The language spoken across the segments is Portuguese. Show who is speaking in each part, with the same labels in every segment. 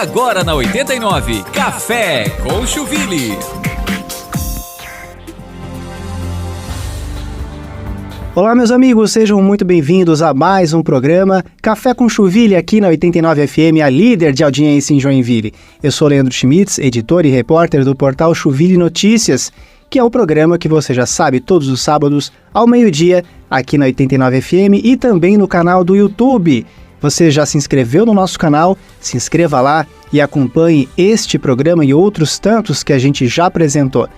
Speaker 1: Agora na 89, Café com Chuville.
Speaker 2: Olá, meus amigos, sejam muito bem-vindos a mais um programa Café com Chuville aqui na 89 FM, a líder de audiência em Joinville. Eu sou Leandro Schmitz, editor e repórter do portal Chuville Notícias, que é o programa que você já sabe todos os sábados ao meio-dia aqui na 89 FM e também no canal do YouTube. Você já se inscreveu no nosso canal? Se inscreva lá e acompanhe este programa e outros tantos que a gente já apresentou.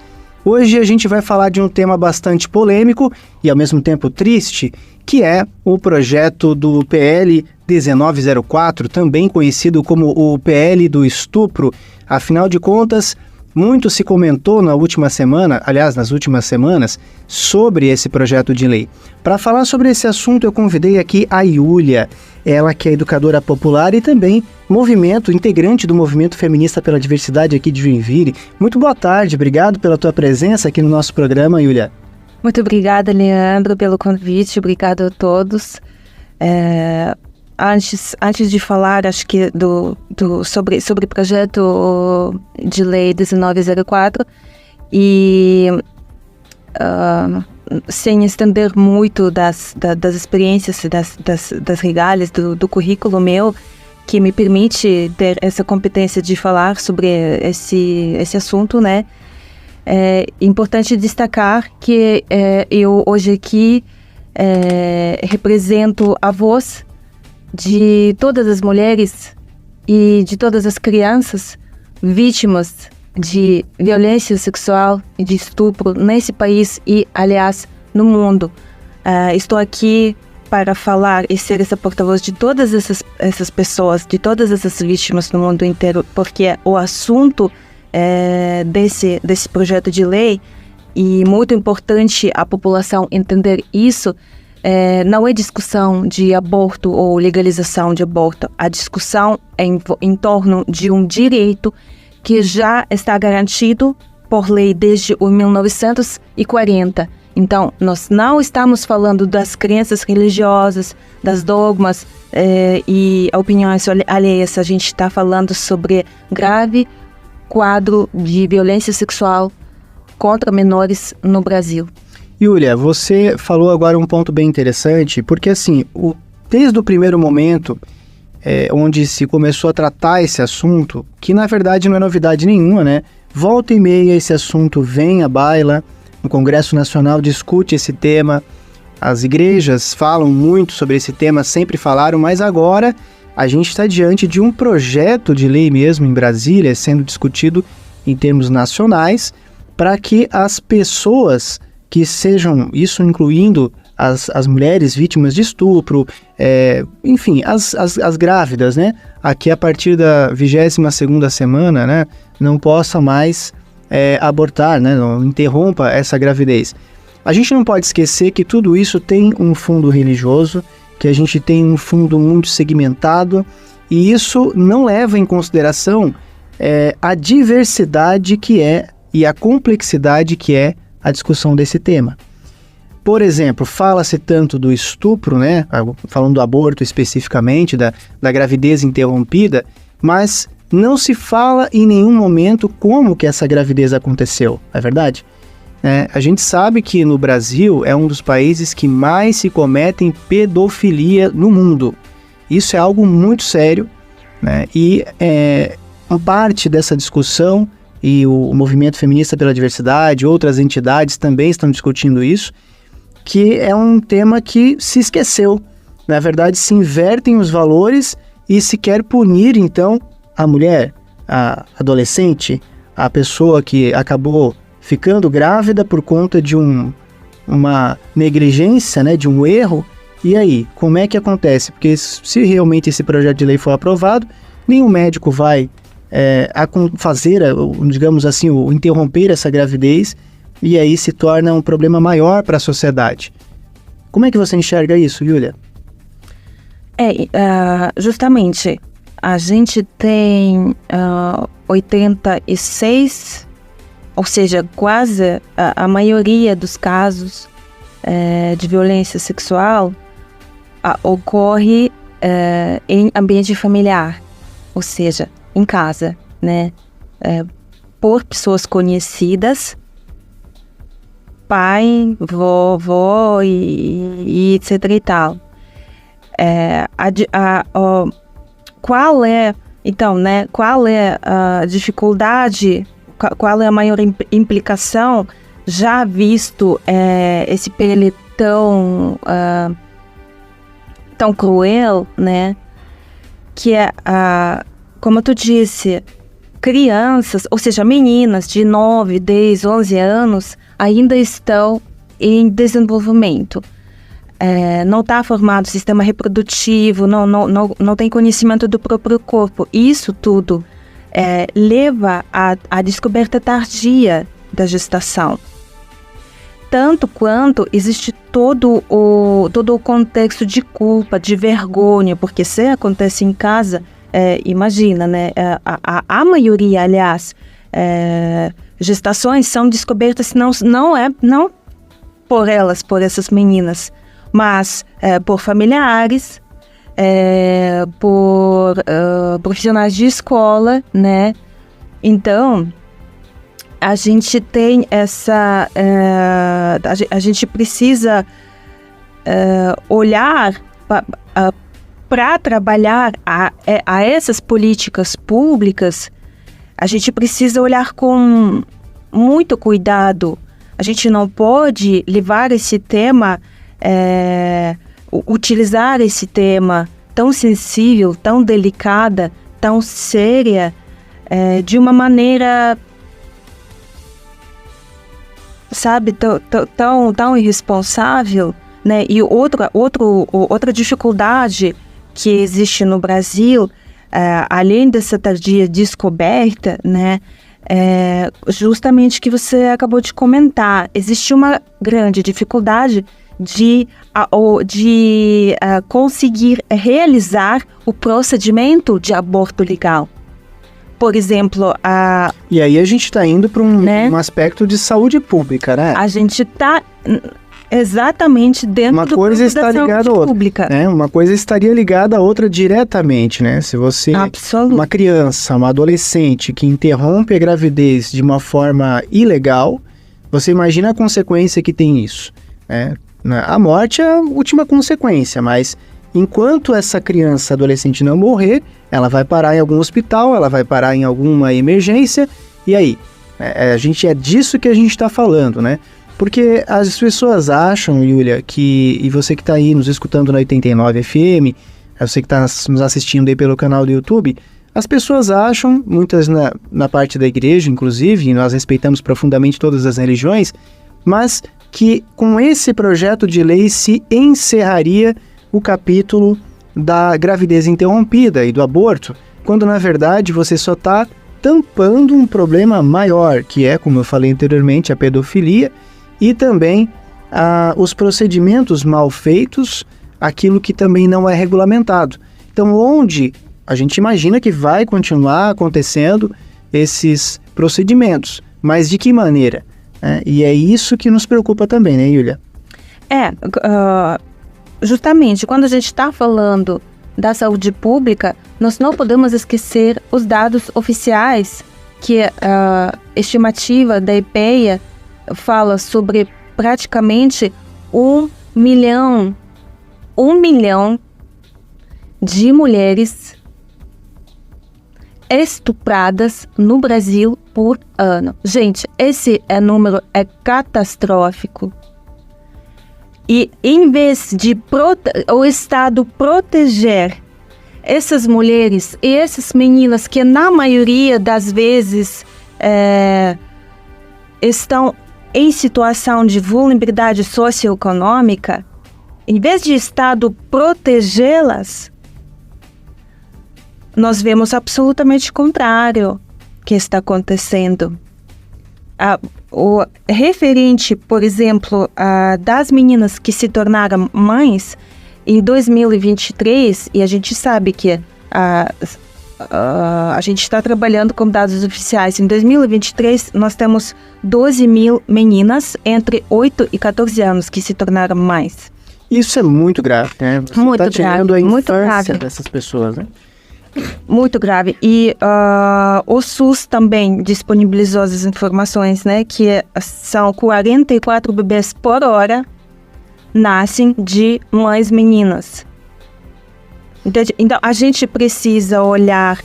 Speaker 2: Hoje a gente vai falar de um tema bastante polêmico e ao mesmo tempo triste, que é o projeto do PL 1904, também conhecido como o PL do estupro. Afinal de contas, muito se comentou nas últimas semanas, sobre esse projeto de lei. Para falar sobre esse assunto, eu convidei aqui a Yulia, ela que é educadora popular e também integrante do Movimento Feminista pela Diversidade aqui de Joinville. Muito boa tarde, obrigado pela tua presença aqui no nosso programa, Yulia.
Speaker 3: Muito obrigada, Leandro, pelo convite, obrigado a todos. Antes de falar, acho que sobre o projeto de lei 1904 e sem estender muito das experiências, das regalhas do currículo meu, que me permite ter essa competência de falar sobre esse assunto, né? É importante destacar que eu hoje aqui represento a voz de todas as mulheres e de todas as crianças vítimas de violência sexual e de estupro nesse país e, aliás, no mundo. Estou aqui para falar e ser essa porta-voz de todas essas pessoas, de todas essas vítimas no mundo inteiro, porque o assunto desse projeto de lei, e muito importante a população entender isso, não é discussão de aborto ou legalização de aborto. A discussão é em torno de um direito que já está garantido por lei desde 1940. Então, nós não estamos falando das crenças religiosas, das dogmas e opiniões alheias. A gente está falando sobre grave quadro de violência sexual contra menores no Brasil.
Speaker 2: Yulia, você falou agora um ponto bem interessante, porque assim, desde o primeiro momento onde se começou a tratar esse assunto, que na verdade não é novidade nenhuma, né? Volta e meia esse assunto vem à baila, no Congresso Nacional discute esse tema, as igrejas falam muito sobre esse tema, sempre falaram, mas agora a gente está diante de um projeto de lei mesmo em Brasília, sendo discutido em termos nacionais, para que as pessoas que sejam, isso incluindo as mulheres vítimas de estupro, enfim, as grávidas, né? Aqui a partir da 22ª semana, né? Não possa mais abortar, né? Não interrompa essa gravidez. A gente não pode esquecer que tudo isso tem um fundo religioso, que a gente tem um fundo muito segmentado, e isso não leva em consideração a diversidade que e a complexidade que é a discussão desse tema. Por exemplo, fala-se tanto do estupro, né? Falando do aborto especificamente, da gravidez interrompida, mas não se fala em nenhum momento como que essa gravidez aconteceu, é verdade? A gente sabe que no Brasil é um dos países que mais se cometem pedofilia no mundo. Isso é algo muito sério, né? E uma parte dessa discussão, e o Movimento Feminista pela Diversidade, outras entidades também estão discutindo isso, que é um tema que se esqueceu. Na verdade, se invertem os valores e se quer punir, então, a mulher, a adolescente, a pessoa que acabou ficando grávida por conta de uma negligência, né, de um erro. E aí, como é que acontece? Porque se realmente esse projeto de lei for aprovado, nenhum médico vai fazer, digamos assim, o interromper essa gravidez, e aí se torna um problema maior para a sociedade. Como é que você enxerga isso, Yulia?
Speaker 3: Justamente, a gente tem 86, ou seja, quase a maioria dos casos de violência sexual ocorre em ambiente familiar. Ou seja, em casa, né? Por pessoas conhecidas, pai, vovó e etc e tal. Qual é, então, né? Qual é a dificuldade? Qual é a maior implicação? Já visto esse PL tão cruel, né? Que como tu disse, crianças, ou seja, meninas de 9, 10, 11 anos ainda estão em desenvolvimento. Não está formado o sistema reprodutivo, não tem conhecimento do próprio corpo. Isso tudo leva à descoberta tardia da gestação. Tanto quanto existe todo o contexto de culpa, de vergonha, porque se acontece em casa, imagina, né? A maioria, aliás, gestações são descobertas não por elas, por essas meninas, mas por familiares, por profissionais de escola, né? Então, a gente tem a gente precisa olhar para trabalhar a essas políticas públicas. A gente precisa olhar com muito cuidado. A gente não pode levar esse tema, utilizar esse tema tão sensível, tão delicada, tão séria, de uma maneira, sabe, tão irresponsável, né? E outra dificuldade que existe no Brasil, além dessa tardia descoberta, né? Justamente que você acabou de comentar, existe uma grande dificuldade de conseguir realizar o procedimento de aborto legal. Por exemplo,
Speaker 2: E aí a gente está indo para um aspecto de saúde pública, né?
Speaker 3: A gente está exatamente dentro do
Speaker 2: coisa está ligada à outra,
Speaker 3: pública.
Speaker 2: Né? Uma coisa estaria ligada à outra diretamente, né? Se você, uma criança, uma adolescente que interrompe a gravidez de uma forma ilegal, você imagina a consequência que tem isso, né? A morte é a última consequência, mas enquanto essa criança, adolescente não morrer, ela vai parar em algum hospital, ela vai parar em alguma emergência, e aí? É disso que a gente está falando, né? Porque as pessoas acham, Yulia, e você que está aí nos escutando na 89 FM, você que está nos assistindo aí pelo canal do YouTube, as pessoas acham, muitas na parte da igreja, inclusive, e nós respeitamos profundamente todas as religiões, mas que com esse projeto de lei se encerraria o capítulo da gravidez interrompida e do aborto, quando na verdade você só está tampando um problema maior, que é, como eu falei anteriormente, a pedofilia e também os procedimentos mal feitos, aquilo que também não é regulamentado. Então, onde a gente imagina que vai continuar acontecendo esses procedimentos, mas de que maneira? E é isso que nos preocupa também, né, Yulia?
Speaker 3: Justamente, quando a gente está falando da saúde pública, nós não podemos esquecer os dados oficiais, que a estimativa da IPEA fala sobre praticamente 1 milhão de mulheres estupradas no Brasil por ano. Gente, esse número é catastrófico. E em vez de o Estado proteger essas mulheres e essas meninas que na maioria das vezes estão em situação de vulnerabilidade socioeconômica, em vez de o Estado protegê-las, nós vemos absolutamente o contrário que está acontecendo. O referente, por exemplo, das meninas que se tornaram mães em 2023, e a gente sabe que a gente está trabalhando com dados oficiais. Em 2023, nós temos 12 mil meninas entre 8 e 14 anos que se tornaram mães.
Speaker 2: Isso é muito grave, né? Você
Speaker 3: muito
Speaker 2: tá tirando
Speaker 3: grave,
Speaker 2: a
Speaker 3: muito
Speaker 2: infância
Speaker 3: grave
Speaker 2: dessas pessoas, né?
Speaker 3: Muito grave. E o SUS também disponibilizou as informações, né? Que são 44 bebês por hora nascem de mães meninas. Então a gente precisa olhar,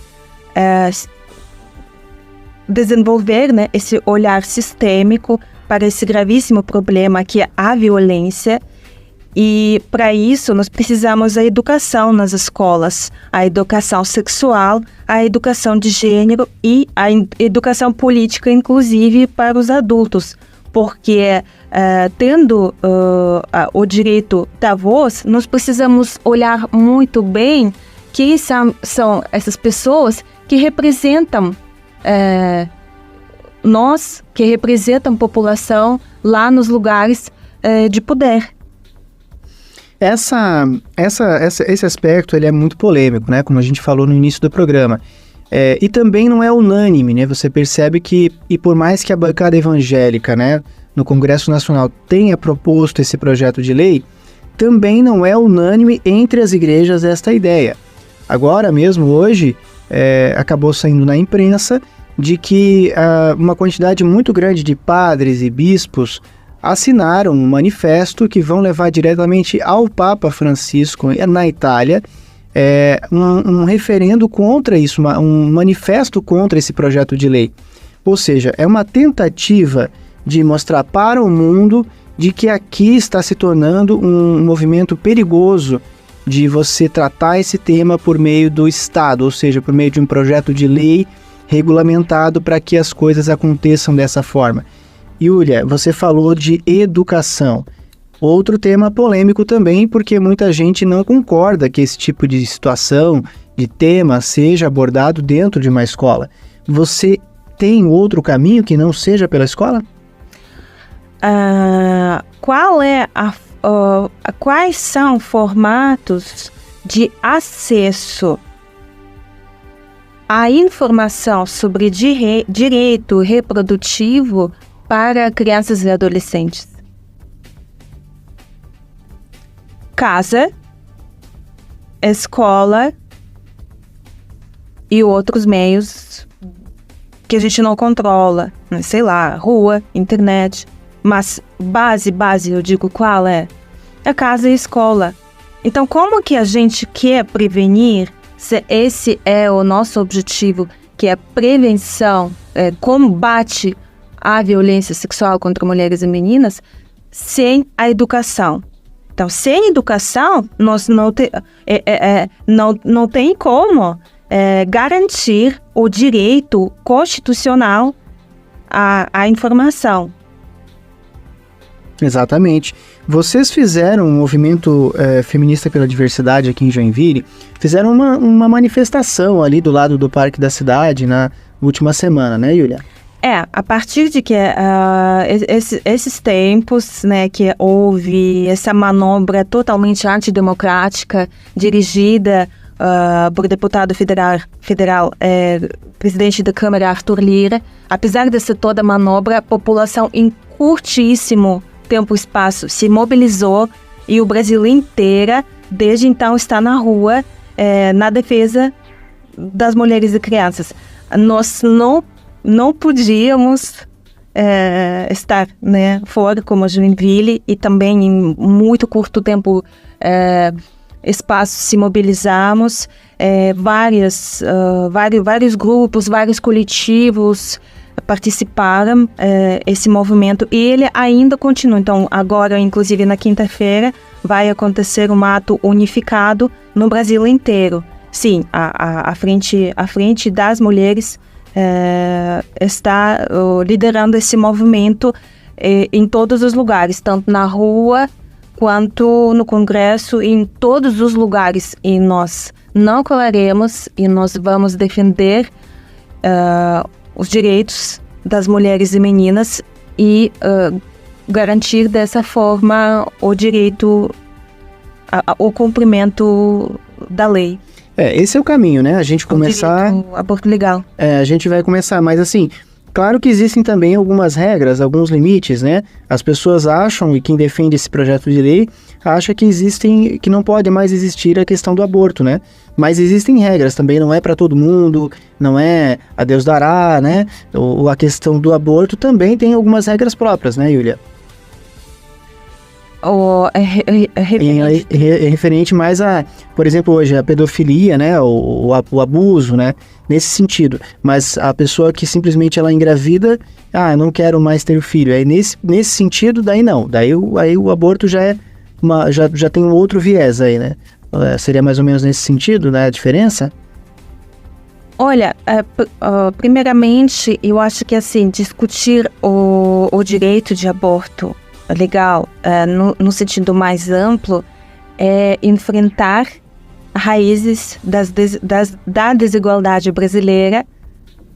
Speaker 3: desenvolver, né, esse olhar sistêmico para esse gravíssimo problema que é a violência. E para isso nós precisamos da educação nas escolas, a educação sexual, a educação de gênero e a educação política, inclusive para os adultos. Porque tendo o direito da voz, nós precisamos olhar muito bem quem são essas pessoas que representam nós, que representam a população lá nos lugares de poder.
Speaker 2: Esse aspecto ele é muito polêmico, né? Como a gente falou no início do programa. E também não é unânime, né? Você percebe que, e por mais que a bancada evangélica, né, no Congresso Nacional tenha proposto esse projeto de lei, também não é unânime entre as igrejas esta ideia. Agora mesmo, hoje, acabou saindo na imprensa de que uma quantidade muito grande de padres e bispos assinaram um manifesto que vão levar diretamente ao Papa Francisco na Itália, um referendo contra isso, um manifesto contra esse projeto de lei. Ou seja, é uma tentativa de mostrar para o mundo de que aqui está se tornando um movimento perigoso de você tratar esse tema por meio do Estado, ou seja, por meio de um projeto de lei regulamentado para que as coisas aconteçam dessa forma. Yulia, você falou de educação. Outro tema polêmico também, porque muita gente não concorda que esse tipo de situação, de tema, seja abordado dentro de uma escola. Você tem outro caminho que não seja pela escola?
Speaker 3: Quais são formatos de acesso à informação sobre direito reprodutivo para crianças e adolescentes? Casa, escola e outros meios que a gente não controla, sei lá, rua, internet. Mas base, eu digo qual é? A casa e a escola. Então, como que a gente quer prevenir, se esse é o nosso objetivo, que é prevenção, combate à violência sexual contra mulheres e meninas, sem a educação? Então, sem educação, nós não tem como garantir o direito constitucional à informação.
Speaker 2: Exatamente. Vocês fizeram um movimento feminista pela diversidade aqui em Joinville, fizeram uma manifestação ali do lado do Parque da Cidade na última semana, né, Yulia?
Speaker 3: A partir de que esses tempos, né, que houve essa manobra totalmente antidemocrática, dirigida por deputado federal, presidente da Câmara, Arthur Lira, apesar dessa toda manobra, a população em curtíssimo tempo e espaço se mobilizou e o Brasil inteira, desde então, está na rua na defesa das mulheres e crianças. Nós não podíamos estar, né, fora como Joinville e também em muito curto tempo espaço se mobilizamos, vários grupos, vários coletivos participaram esse movimento e ele ainda continua. Então agora, inclusive na quinta-feira, vai acontecer um ato unificado no Brasil inteiro. Sim, a frente das mulheres está liderando esse movimento em todos os lugares, tanto na rua quanto no Congresso, em todos os lugares. E nós não colaremos e nós vamos defender os direitos das mulheres e meninas e garantir dessa forma o direito ao cumprimento da lei.
Speaker 2: Esse é o caminho, né? A gente começar...
Speaker 3: Aborto legal.
Speaker 2: A gente vai começar, mas assim, claro que existem também algumas regras, alguns limites, né? As pessoas acham, e quem defende esse projeto de lei, acha que não pode mais existir a questão do aborto, né? Mas existem regras também, não é para todo mundo, não é a Deus dará, né? A questão do aborto também tem algumas regras próprias, né, Yulia? É referente mais a, por exemplo, hoje a pedofilia, né, o abuso, né, nesse sentido. Mas a pessoa que simplesmente ela engravida, eu não quero mais ter filho. Aí nesse sentido, daí não. Aí o aborto já é já tem um outro viés aí, né? Seria mais ou menos nesse sentido, né, a diferença?
Speaker 3: Olha, primeiramente, eu acho que assim, discutir o direito de aborto legal, no sentido mais amplo, é enfrentar raízes da desigualdade brasileira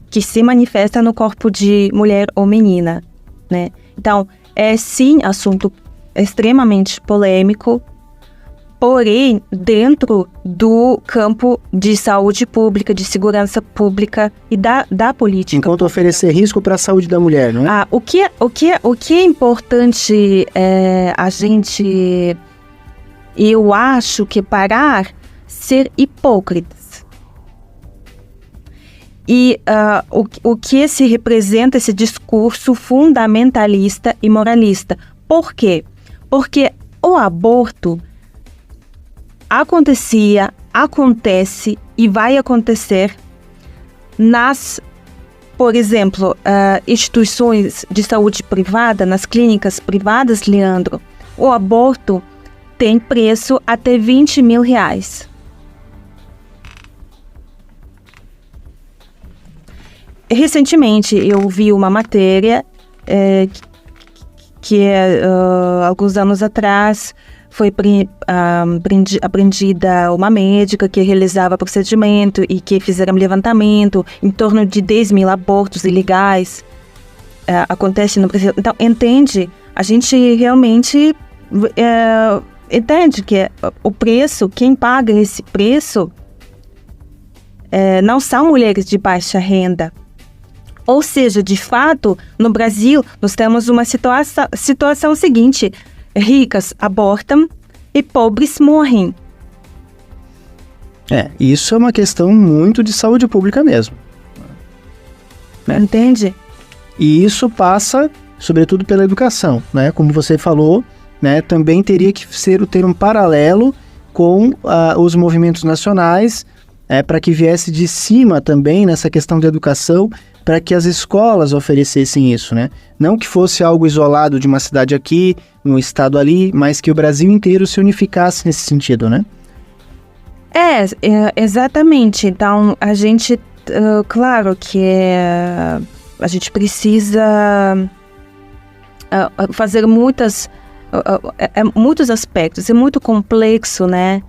Speaker 3: que se manifesta no corpo de mulher ou menina, né? Então, é sim assunto extremamente polêmico, porém, dentro do campo de saúde pública, de segurança pública e da política.
Speaker 2: Enquanto oferecer risco para a saúde da mulher, não é?
Speaker 3: O que é importante a gente, eu acho que parar ser hipócritas. E o que se representa esse discurso fundamentalista e moralista. Por quê? Porque o aborto acontece e vai acontecer por exemplo, instituições de saúde privada, nas clínicas privadas, Leandro. O aborto tem preço até R$20 mil. Recentemente eu vi uma matéria que alguns anos atrás foi apreendida uma médica que realizava procedimento e que fizeram levantamento em torno de 10 mil abortos ilegais. Acontece no Brasil. Então, entende? A gente realmente entende que o preço, quem paga esse preço, não são mulheres de baixa renda. Ou seja, de fato, no Brasil, nós temos uma situação seguinte: ricas abortam e pobres morrem.
Speaker 2: Isso é uma questão muito de saúde pública mesmo. Né?
Speaker 3: Entende?
Speaker 2: E isso passa, sobretudo, pela educação, né? Como você falou, né? Também teria que ter um paralelo com os movimentos nacionais, para que viesse de cima também nessa questão de educação, para que as escolas oferecessem isso, né? Não que fosse algo isolado de uma cidade aqui, um estado ali, mas que o Brasil inteiro se unificasse nesse sentido, né?
Speaker 3: Exatamente. Então, a gente, claro que a gente precisa fazer muitos aspectos, é muito complexo, né?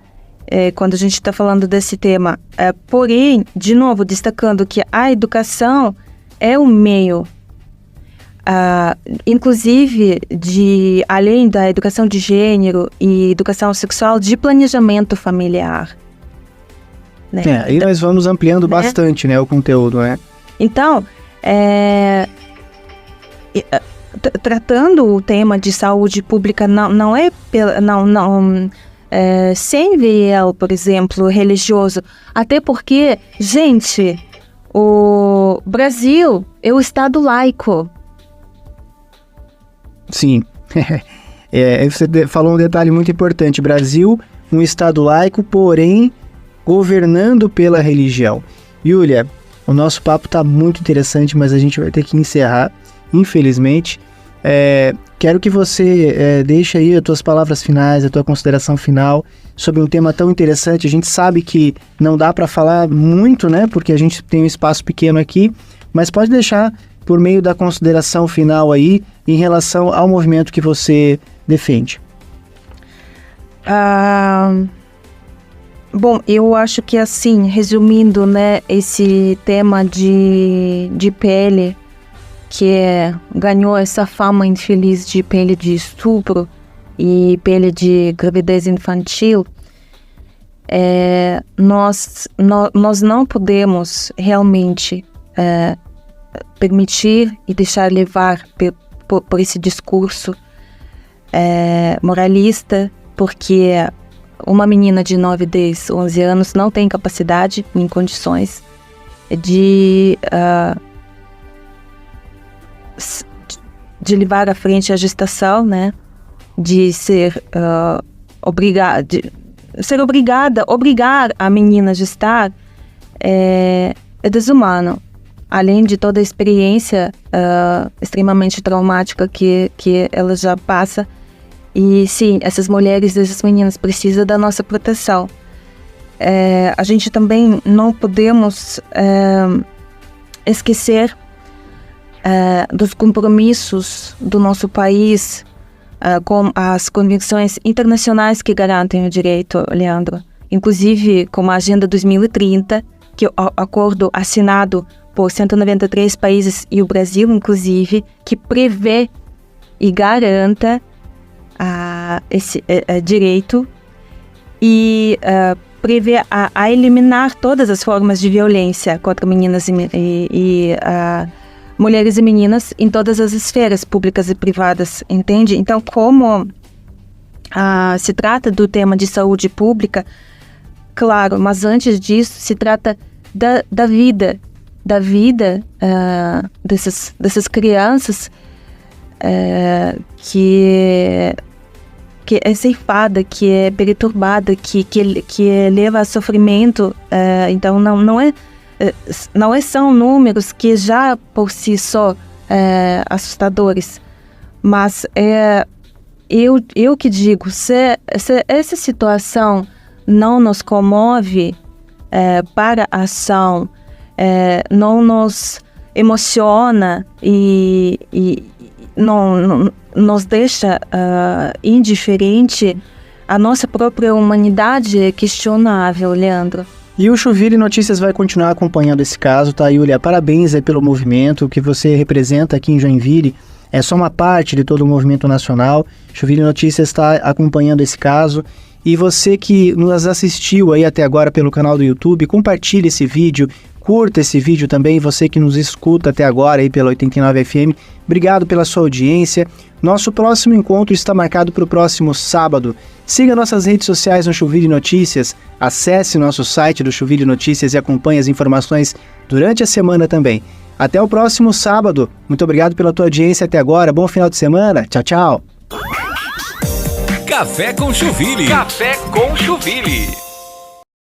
Speaker 3: Quando a gente está falando desse tema. Porém, de novo, destacando que a educação é um meio, inclusive, além da educação de gênero e educação sexual, de planejamento familiar. Né?
Speaker 2: Aí nós vamos ampliando bastante, né, o conteúdo, né?
Speaker 3: Então, tratando o tema de saúde pública não é sem viés, por exemplo, religioso. Até porque, gente, o Brasil é o Estado laico.
Speaker 2: Sim. Você falou um detalhe muito importante. Brasil, um Estado laico, porém governando pela religião. Yulia, o nosso papo está muito interessante, mas a gente vai ter que encerrar, infelizmente. Quero que você deixe aí as tuas palavras finais, a tua consideração final sobre um tema tão interessante. A gente sabe que não dá para falar muito, né? Porque a gente tem um espaço pequeno aqui, mas pode deixar por meio da consideração final aí em relação ao movimento que você defende.
Speaker 3: Bom, eu acho que assim, resumindo, né, esse tema de pele, que ganhou essa fama infeliz de pele de estupro e pele de gravidez infantil, nós não podemos realmente permitir e deixar levar por esse discurso moralista, porque uma menina de 9, 10, 11 anos não tem capacidade, nem condições de levar à frente a gestação, né? De ser obrigar a menina a gestar é desumano, além de toda a experiência extremamente traumática que ela já passa. E sim, essas mulheres, essas meninas precisam da nossa proteção. A gente também não podemos esquecer dos compromissos do nosso país com as convenções internacionais que garantem o direito, Leandro. Inclusive, como a Agenda 2030, que é o acordo assinado por 193 países e o Brasil, inclusive, que prevê e garanta esse direito e prevê a eliminar todas as formas de violência contra meninas e mulheres e meninas em todas as esferas públicas e privadas, entende? Então, como se trata do tema de saúde pública, claro, mas antes disso se trata da vida dessas crianças que é ceifada, que é perturbada, que leva a sofrimento. Então, não são números que já por si só assustadores, mas eu que digo, se essa situação não nos comove para a ação, não nos emociona e não nos deixa indiferente, a nossa própria humanidade é questionável, Leandro.
Speaker 2: E o Chouville Notícias vai continuar acompanhando esse caso, tá, Yulia? Parabéns pelo movimento que você representa aqui em Joinville. É só uma parte de todo o movimento nacional. Chouville Notícias está acompanhando esse caso. E você que nos assistiu aí até agora pelo canal do YouTube, compartilhe esse vídeo, curta esse vídeo também. Você que nos escuta até agora aí pela 89 FM, obrigado pela sua audiência. Nosso próximo encontro está marcado para o próximo sábado. Siga nossas redes sociais no Chouville Notícias, acesse nosso site do Chouville Notícias e acompanhe as informações durante a semana também. Até o próximo sábado. Muito obrigado pela tua audiência até agora. Bom final de semana. Tchau, tchau.
Speaker 1: Café com Chouville. Café com Chouville.